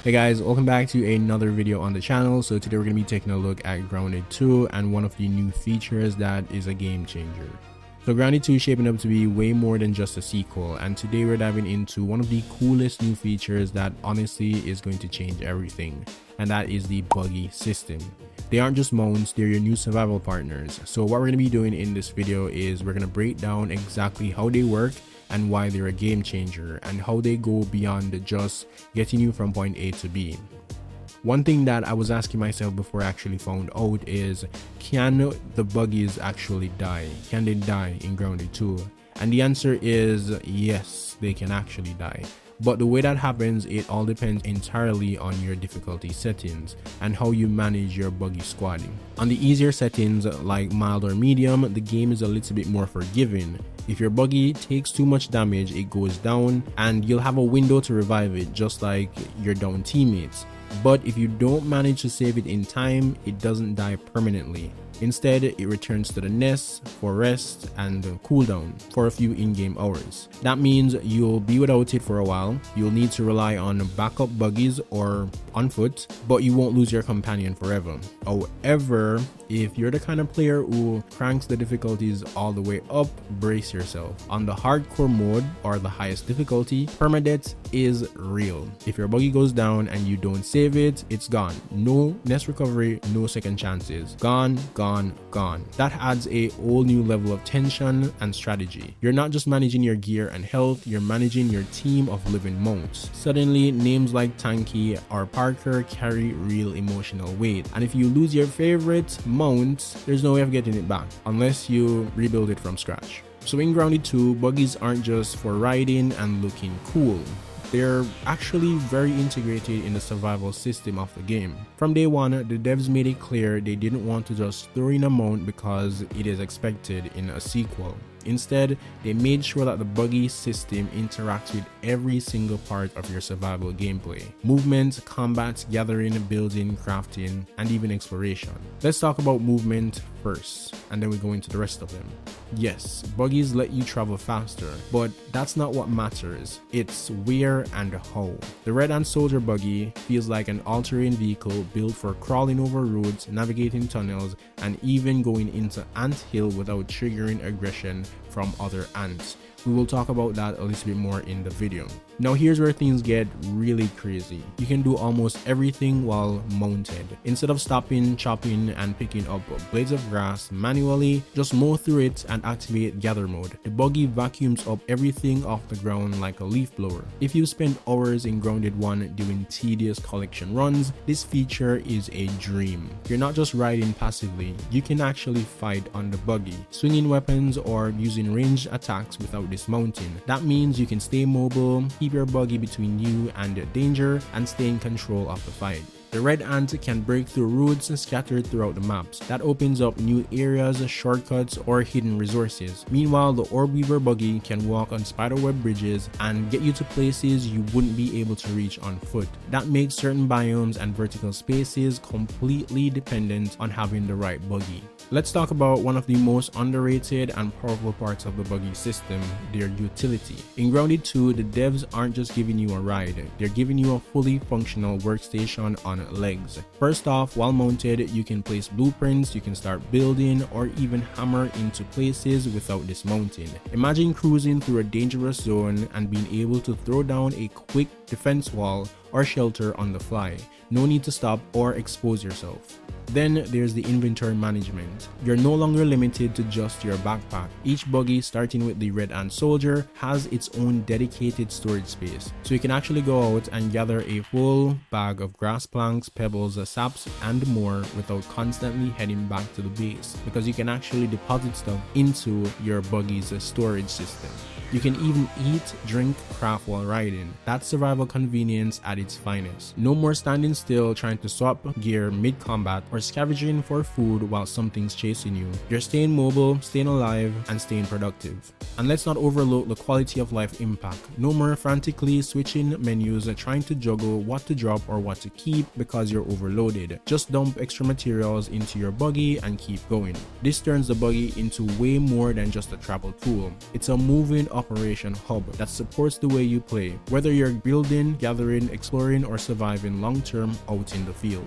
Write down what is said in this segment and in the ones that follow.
Hey guys, welcome back to another video on the channel. So today we're going to be taking a look at Grounded 2 and one of the new features that is a game changer. So Grounded 2 is shaping up to be way more than just a sequel, and today we're diving into one of the coolest new features that honestly is going to change everything, and that is the buggy system. They aren't just mounts, they're your new survival partners. So what we're going to be doing in this video is we're going to break down exactly how they work and why they're a game changer and how they go beyond just getting you from point A to B. One thing that I was asking myself before I actually found out is, can the buggies actually die? Can they die in Grounded 2? And the answer is yes, they can actually die. But the way that happens, it all depends entirely on your difficulty settings and how you manage your buggy squadding. On the easier settings like mild or medium, the game is a little bit more forgiving. If your buggy takes too much damage, it goes down and you'll have a window to revive it, just like your down teammates. But if you don't manage to save it in time, it doesn't die permanently. Instead, it returns to the nest for rest and cooldown for a few in-game hours. That means you'll be without it for a while. You'll need to rely on backup buggies or on foot, but you won't lose your companion forever. However, if you're the kind of player who cranks the difficulties all the way up, brace yourself. On the hardcore mode or the highest difficulty, permadeath is real. If your buggy goes down and you don't save it, it's gone. No nest recovery, no second chances. Gone. That adds a whole new level of tension and strategy. You're not just managing your gear and health, you're managing your team of living mounts. Suddenly, names like Tanky or Parker carry real emotional weight. And if you lose your favorite mount, there's no way of getting it back unless you rebuild it from scratch. So in Grounded 2, buggies aren't just for riding and looking cool. They're actually very integrated in the survival system of the game. From day one, the devs made it clear they didn't want to just throw in a mount because it is expected in a sequel. Instead, they made sure that the buggy system interacts with every single part of your survival gameplay. Movement, combat, gathering, building, crafting, and even exploration. Let's talk about movement first, and then we go into the rest of them. Yes, buggies let you travel faster, but that's not what matters. It's where and how. The Red Ant Soldier buggy feels like an all-terrain vehicle built for crawling over roads, navigating tunnels, and even going into ant hill without triggering aggression from other ants. We will talk about that a little bit more in the video. Now here's where things get really crazy. You can do almost everything while mounted. Instead of stopping, chopping, and picking up blades of grass manually, just mow through it and activate gather mode. The buggy vacuums up everything off the ground like a leaf blower. If you spend hours in Grounded 1 doing tedious collection runs, this feature is a dream. You're not just riding passively, you can actually fight on the buggy, swinging weapons or using ranged attacks without dismounting. That means you can stay mobile, keep your buggy between you and danger, and stay in control of the fight. The Red Ant can break through roads scattered throughout the maps. That opens up new areas, shortcuts, or hidden resources. Meanwhile, the Orb-Weaver buggy can walk on spiderweb bridges and get you to places you wouldn't be able to reach on foot. That makes certain biomes and vertical spaces completely dependent on having the right buggy. Let's talk about one of the most underrated and powerful parts of the buggy system, their utility. In Grounded 2, the devs aren't just giving you a ride, they're giving you a fully functional workstation on legs. First off, while mounted, you can place blueprints, you can start building, or even hammer into places without dismounting. Imagine cruising through a dangerous zone and being able to throw down a quick defense wall or shelter on the fly. No need to stop or expose yourself. Then there's the inventory management. You're no longer limited to just your backpack. Each buggy, starting with the Red Ant Soldier, has its own dedicated storage space. So you can actually go out and gather a full bag of grass planks, pebbles, saps, and more without constantly heading back to the base, because you can actually deposit stuff into your buggy's storage system. You can even eat, drink, craft while riding. That's survival convenience at its finest. No more standing still trying to swap gear mid-combat or scavenging for food while something's chasing you. You're staying mobile, staying alive, and staying productive. And let's not overlook the quality of life impact. No more frantically switching menus, trying to juggle what to drop or what to keep because you're overloaded. Just dump extra materials into your buggy and keep going. This turns the buggy into way more than just a travel tool. It's a moving operation hub that supports the way you play, whether you're building, gathering, exploring, or surviving long-term out in the field.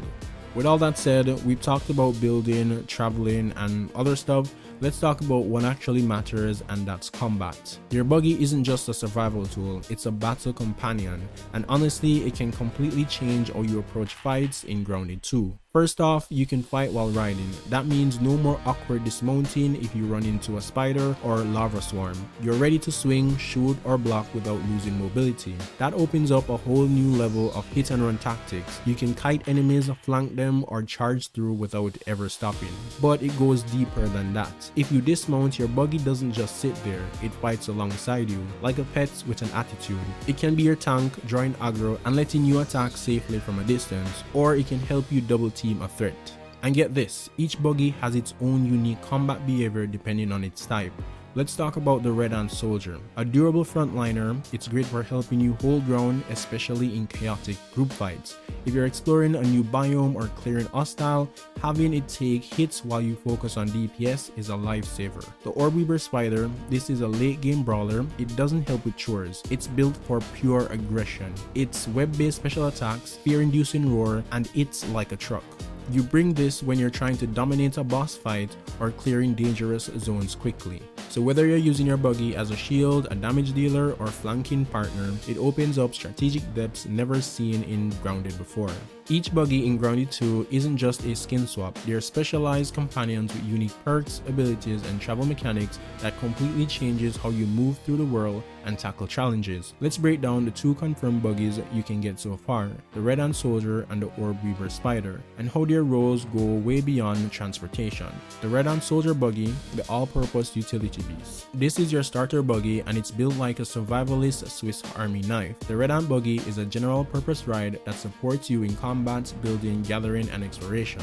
With all that said, we've talked about building, traveling, and other stuff. Let's talk about what actually matters, and that's combat. Your buggy isn't just a survival tool, it's a battle companion, and honestly, it can completely change how you approach fights in Grounded 2. First off, you can fight while riding. That means no more awkward dismounting if you run into a spider or lava swarm. You're ready to swing, shoot, or block without losing mobility. That opens up a whole new level of hit and run tactics. You can kite enemies, flank them, or charge through without ever stopping. But it goes deeper than that. If you dismount, your buggy doesn't just sit there, it fights alongside you, like a pet with an attitude. It can be your tank, drawing aggro and letting you attack safely from a distance, or it can help you double team a threat. And get this, each buggy has its own unique combat behavior depending on its type. Let's talk about the Red Ant Soldier. A durable frontliner, it's great for helping you hold ground, especially in chaotic group fights. If you're exploring a new biome or clearing hostile, having it take hits while you focus on DPS is a lifesaver. The Orb-Weaver Spider, this is a late game brawler. It doesn't help with chores. It's built for pure aggression. It's web-based special attacks, fear-inducing roar, and it's like a truck. You bring this when you're trying to dominate a boss fight or clearing dangerous zones quickly. So whether you're using your buggy as a shield, a damage dealer, or flanking partner, it opens up strategic depths never seen in Grounded before. Each buggy in Grounded 2 isn't just a skin swap, they're specialized companions with unique perks, abilities, and travel mechanics that completely changes how you move through the world and tackle challenges. Let's break down the 2 confirmed buggies you can get so far, the Red Ant Soldier and the Orb-Weaver Spider, and how their roles go way beyond transportation. The Red Ant Soldier buggy, the all-purpose utility beast. This is your starter buggy and it's built like a survivalist Swiss Army knife. The Red Ant buggy is a general purpose ride that supports you in combat, building, gathering, and exploration.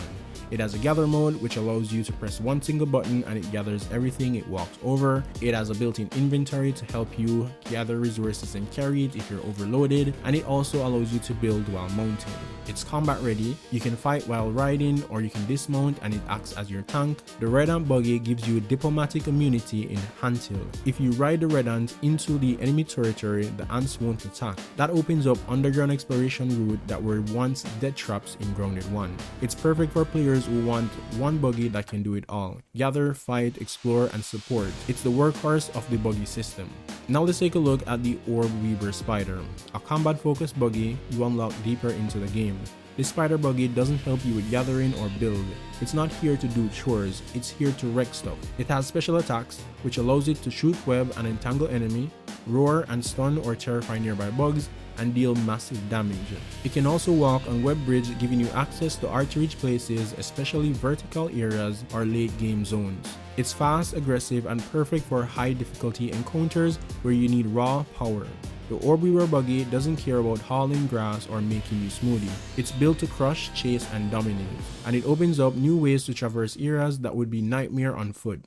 It has a gather mode which allows you to press one single button and it gathers everything it walks over. It has a built-in inventory to help you gather resources and carry it if you're overloaded, and it also allows you to build while mounting. It's combat ready, you can fight while riding or you can dismount and it acts as your tank. The Red Ant buggy gives you diplomatic immunity in Handhill. If you ride the Red Ant into the enemy territory, the ants won't attack. That opens up underground exploration route that were once death traps in Grounded 1. It's perfect for players who want one buggy that can do it all: gather, fight, explore, and support. It's the workhorse of the buggy system. Now let's take a look at the Orb-Weaver Spider, a combat focused buggy you unlock deeper into the game. This spider buggy doesn't help you with gathering or build. It's not here to do chores, it's here to wreck stuff. It has special attacks, which allows it to shoot web and entangle enemy, roar and stun or terrify nearby bugs, and deal massive damage. It can also walk on web bridge, giving you access to hard to reach places, especially vertical areas or late game zones. It's fast, aggressive, and perfect for high difficulty encounters where you need raw power. The Orb-Weaver buggy doesn't care about hauling grass or making you smoothie. It's built to crush, chase, and dominate, and it opens up new ways to traverse areas that would be nightmare on foot.